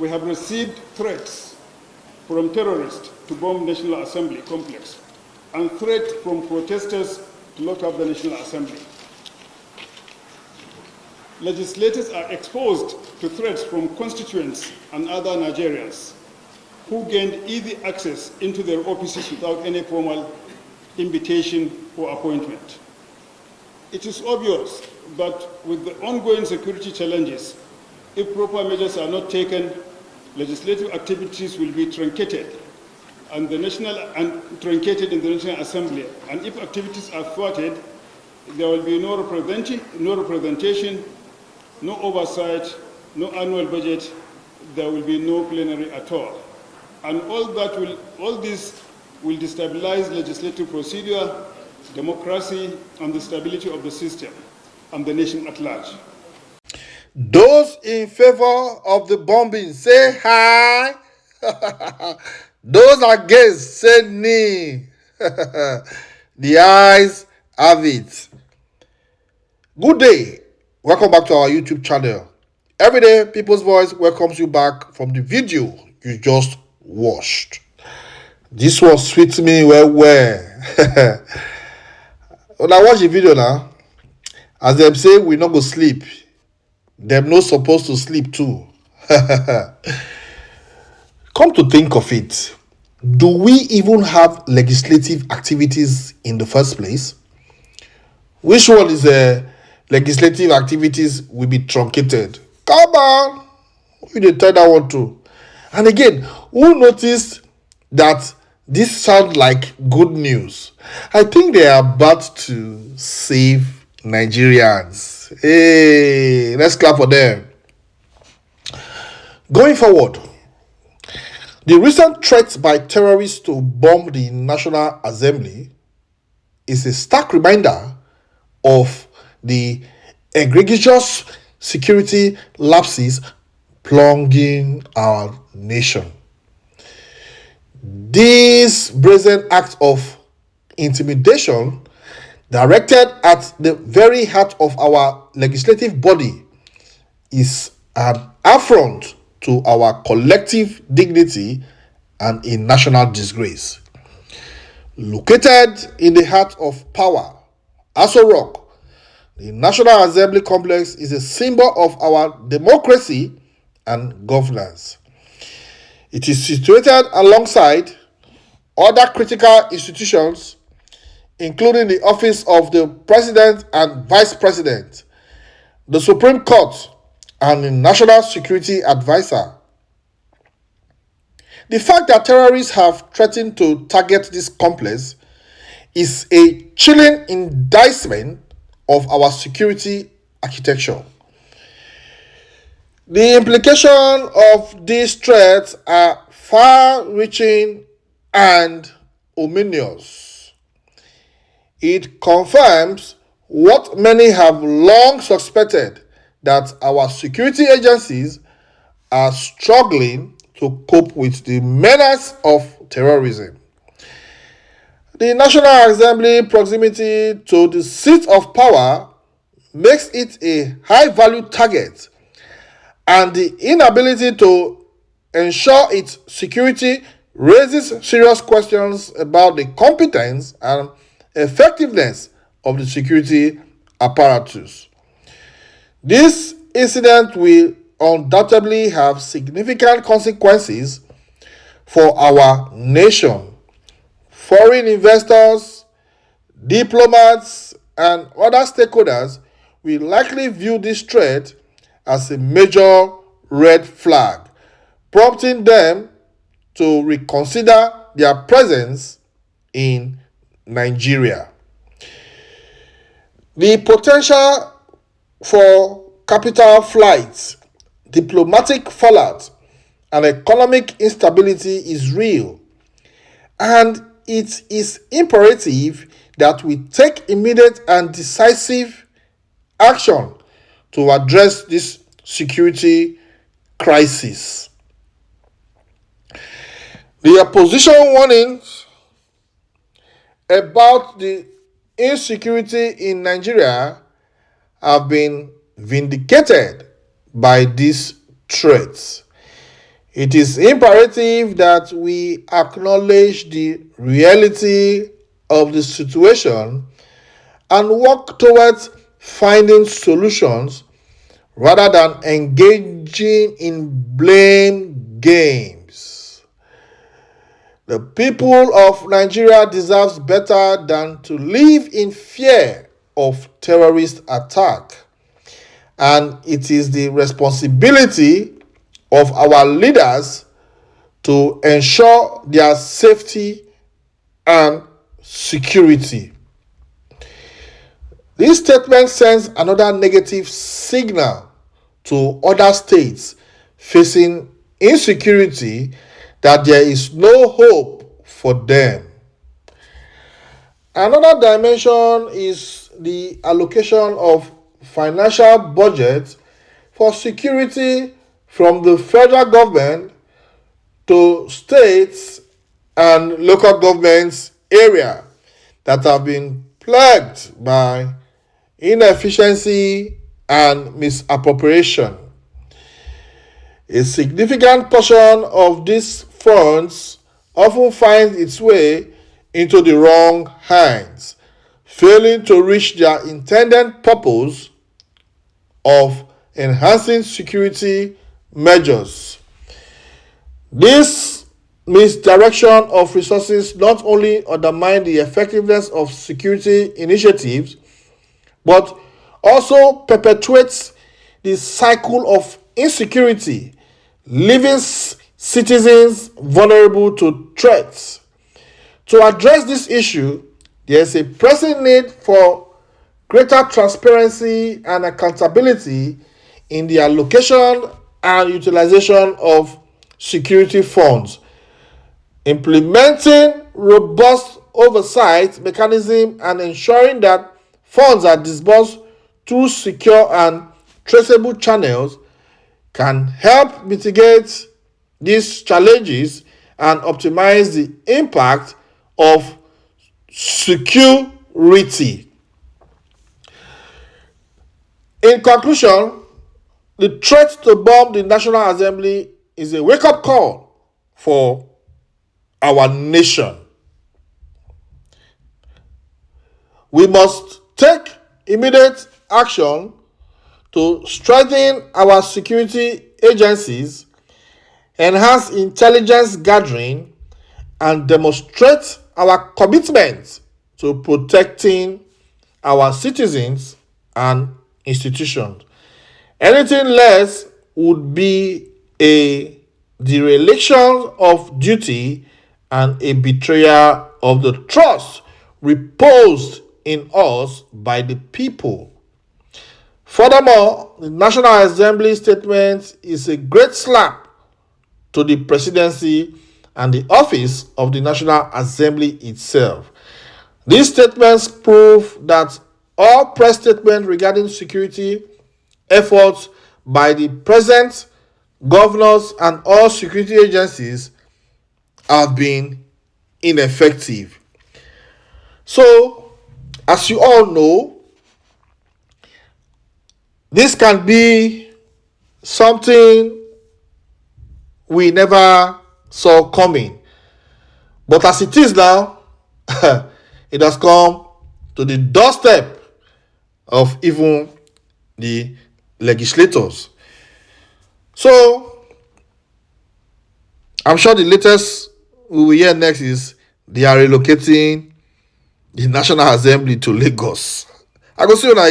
we have received threats from terrorists to bomb National Assembly complex and threat from protesters to lock up the National Assembly. Legislators are exposed to threats from constituents and other Nigerians who gained easy access into their offices without any formal invitation or appointment. It is obvious that with the ongoing security challenges, if proper measures are not taken, legislative activities will be truncated and truncated in the National Assembly. And if activities are thwarted, there will be no representation, no oversight, no annual budget, there will be no plenary at all. And all this will destabilize legislative procedure, democracy, and the stability of the system and the nation at large. Those in favor of the bombing say hi. Those against say nay. The ayes have it. Good day. Welcome back to our YouTube channel. Everyday People's Voice welcomes you back from the video you just watched. This one sweet me well. When I watch the video now, as them say we not go sleep, them not supposed to sleep too. Come to think of it, do we even have legislative activities in the first place? Which one is legislative activities will be truncated? Come on, we dey tell that one too. And again, who noticed that this sounds like good news? I think they are about to save Nigerians. Hey, let's clap for them. Going forward, the recent threats by terrorists to bomb the National Assembly is a stark reminder of the egregious security lapses plaguing our nation. This brazen act of intimidation directed at the very heart of our legislative body is an affront to our collective dignity and a national disgrace. Located in the heart of power, Aso Rock, the National Assembly complex is a symbol of our democracy and governance. It is situated alongside other critical institutions, including the office of the President and Vice President, the Supreme Court, and the National Security Advisor. The fact that terrorists have threatened to target this complex is a chilling indictment of our security architecture. The implications of these threats are far-reaching and ominous. It confirms what many have long suspected, that our security agencies are struggling to cope with the menace of terrorism. The National Assembly proximity to the seat of power makes it a high-value target, and the inability to ensure its security raises serious questions about the competence and effectiveness of the security apparatus. This incident will undoubtedly have significant consequences for our nation. Foreign investors, diplomats, and other stakeholders will likely view this threat as a major red flag, prompting them to reconsider their presence in Nigeria. The potential for capital flights, diplomatic fallout, and economic instability is real, and it is imperative that we take immediate and decisive action to address this security crisis. The opposition warnings about the insecurity in Nigeria have been vindicated by these threats. It is imperative that we acknowledge the reality of the situation and work towards finding solutions rather than engaging in blame games. The people of Nigeria deserves better than to live in fear of terrorist attack, and it is the responsibility of our leaders to ensure their safety and security. This statement sends another negative signal to other states facing insecurity that there is no hope for them. Another dimension is the allocation of financial budget for security from the federal government to states and local governments area that have been plagued by inefficiency and misappropriation. A significant portion of these funds often finds its way into the wrong hands, failing to reach their intended purpose of enhancing security measures. This misdirection of resources not only undermines the effectiveness of security initiatives, but also perpetuates the cycle of insecurity, leaving citizens vulnerable to threats. To address this issue, there is a pressing need for greater transparency and accountability in the allocation and utilization of security funds. Implementing robust oversight mechanisms and ensuring that funds are disbursed through secure and traceable channels can help mitigate these challenges and optimize the impact of security. In conclusion, the threat to bomb the National Assembly is a wake-up call for our nation. We must take immediate action to strengthen our security agencies, enhance intelligence gathering, and demonstrate our commitment to protecting our citizens and institutions. Anything less would be a dereliction of duty and a betrayal of the trust reposed in us by the people. Furthermore, the National Assembly statement is a great slap to the presidency and the office of the National Assembly itself. These statements prove that all press statements regarding security efforts by the present governors and all security agencies have been ineffective. So, as you all know, this can be something we never saw coming. But as it is now, it has come to the doorstep of even the legislators. So, I'm sure the latest we will hear next is they are relocating the National Assembly to Lagos. I go see you now.